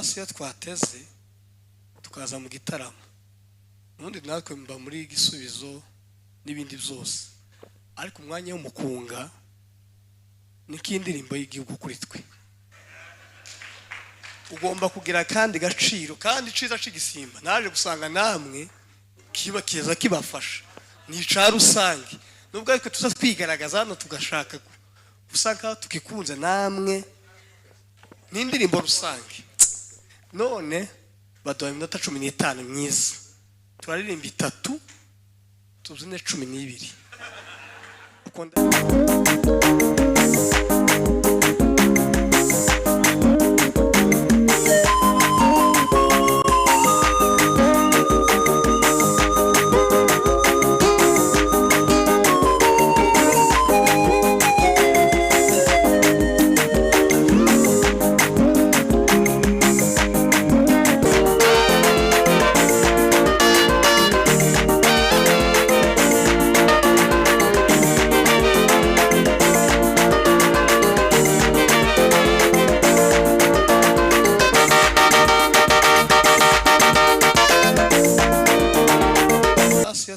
Iyo twateze tukaza mu gitaramo ubundi natwe mba muri igisubizo n'ibindi byose ariko umwanya w'umukunga n'ik'indirimbo y'igihugu kuri twe ugomba kugira kandi gaciro kandi ciza cigisimba naje gusanga namwe kiba kiza kibafasha ni ca rusange nubwo ariko tuza twigaragaza hano tugashaka usanga tukikunze namwe n'indirimbo rusange none baduha iminota 15 myiza turaririmba 3 tuzine 12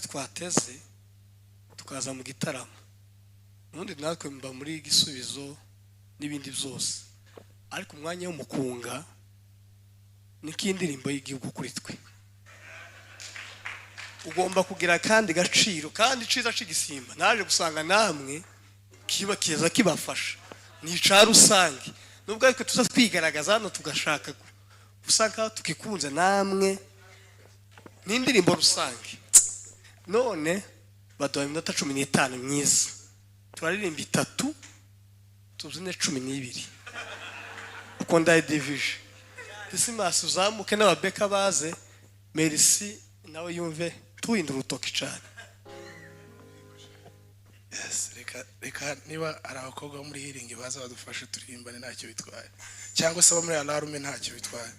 twateze tukaza mu gitaramo ubundi natwe mba muri igisubizo n'ibindi byose ariko umwanya w'umukunga n'ik'indirimbo y'igihugu kuri twe ugomba kugira kandi gaciro kandi ciza cigisimba naje gusanga namwe kiba kiza kibafasha ni ca rusange nubwo ariko tuza twigaragaza hano tugashaka usanga tukikunze namwe n'indirimbo rusange none baduha iminota 15 myiza turaririmba 3 tuzine 12 uko ndaye division Dismas uzamuke n'ababeka baze Merci nawe yumve tuwindura urutoki cyane yes reka niba ari abakobwa muri healing baza badufashe turirimbane ntacyo bitwaye cyangwa se muri alarme ntacyo bitwaye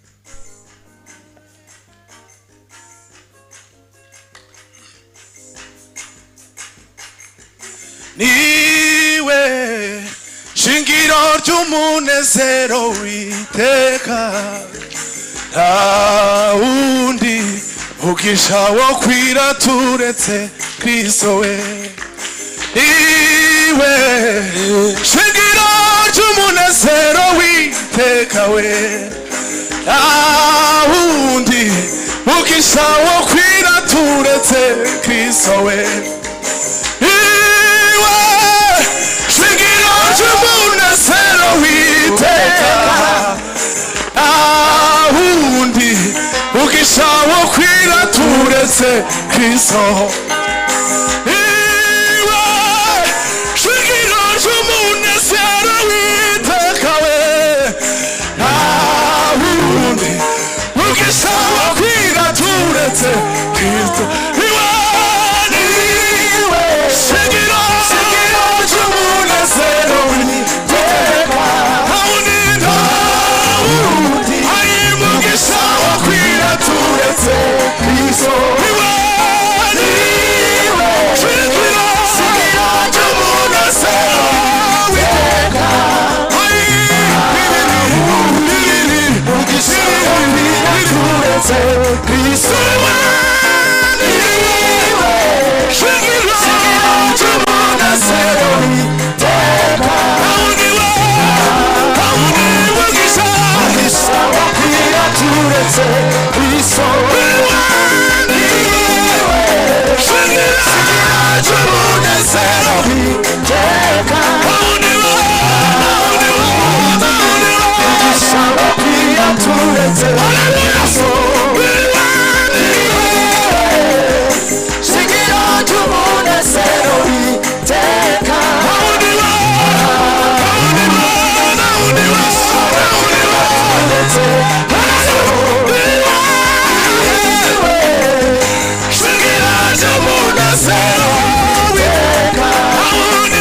niwe shingiro ry'umunezero witeka undi ugisha wo kwira turetse Kristo we niwe shingiro ry'umunezero witeka we undi ugisha wo kwira turetse Kristo we Umunezero witeka undi ugisha wo kwira turetse Kristo iwe shingiro ry'umunezero witeka we undi ugisha wo kwira turetse Kristo iwe shingiro ry'umunezero I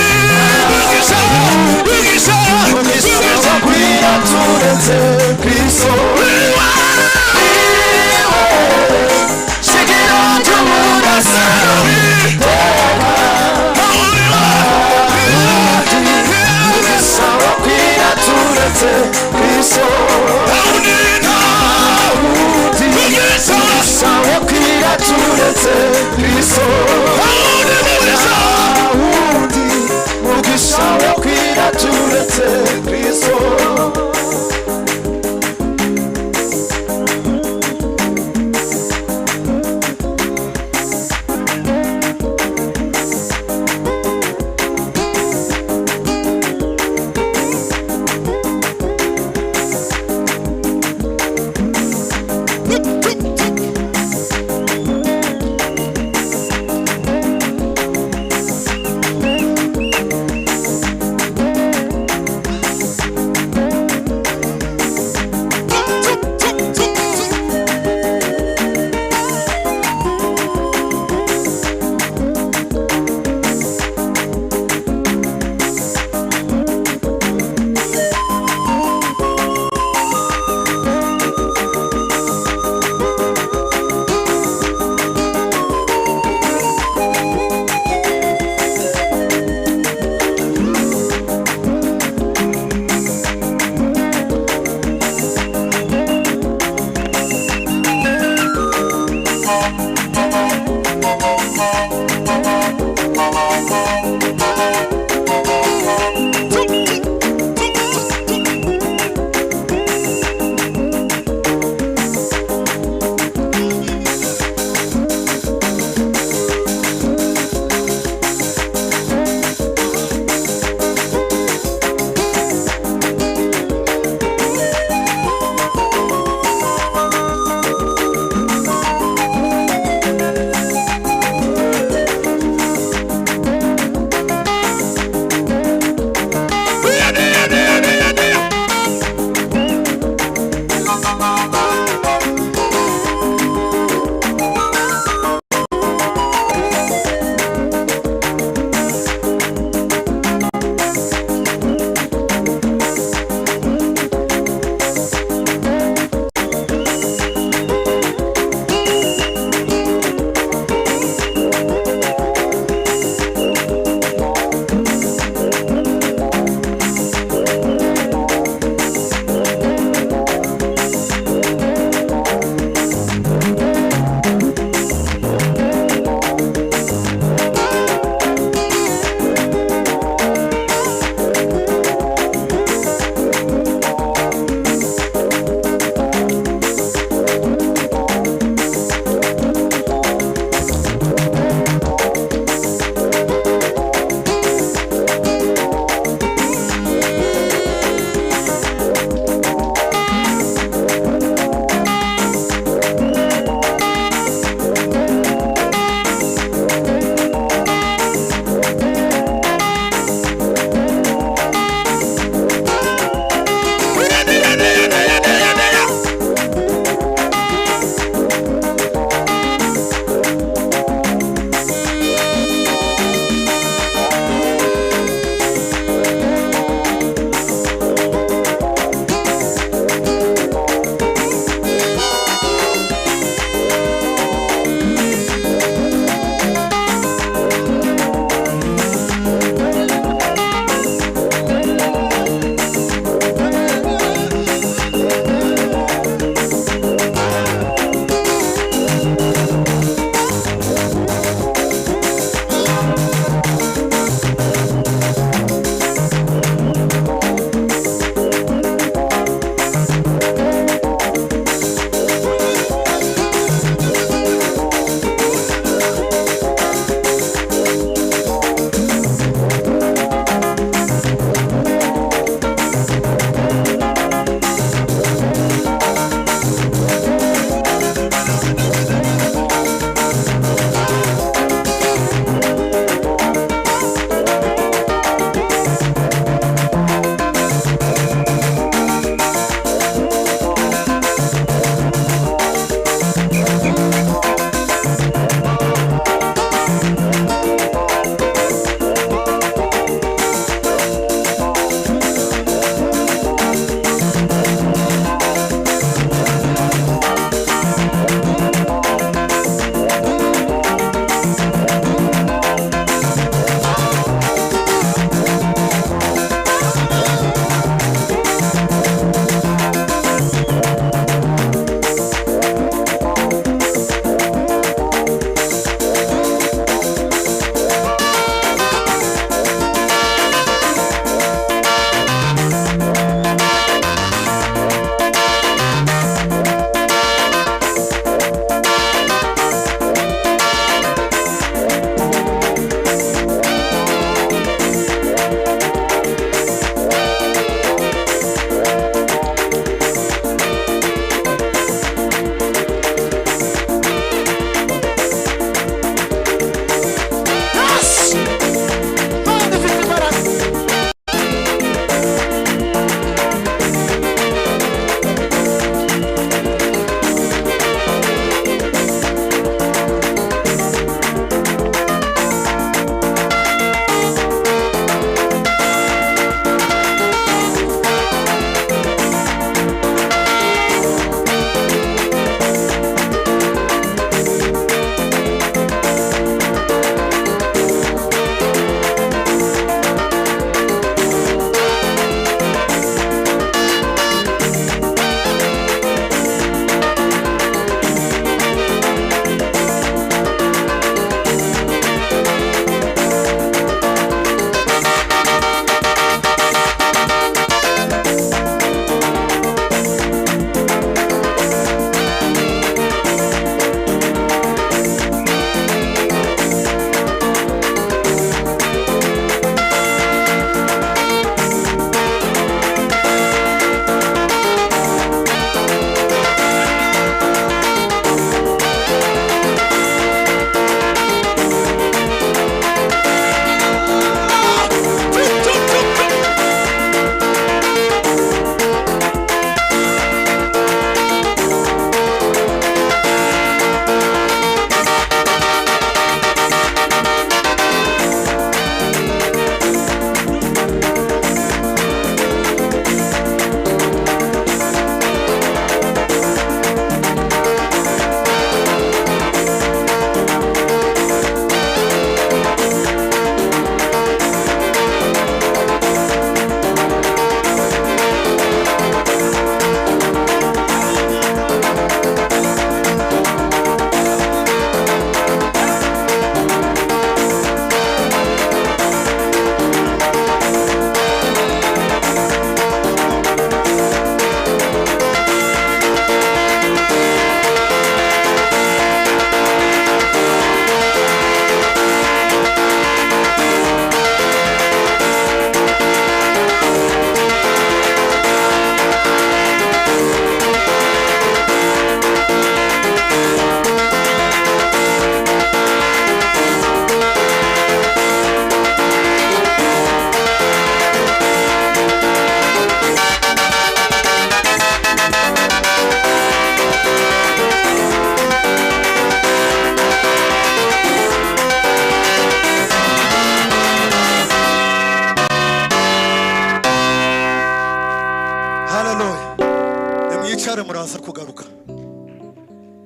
araza kugaruka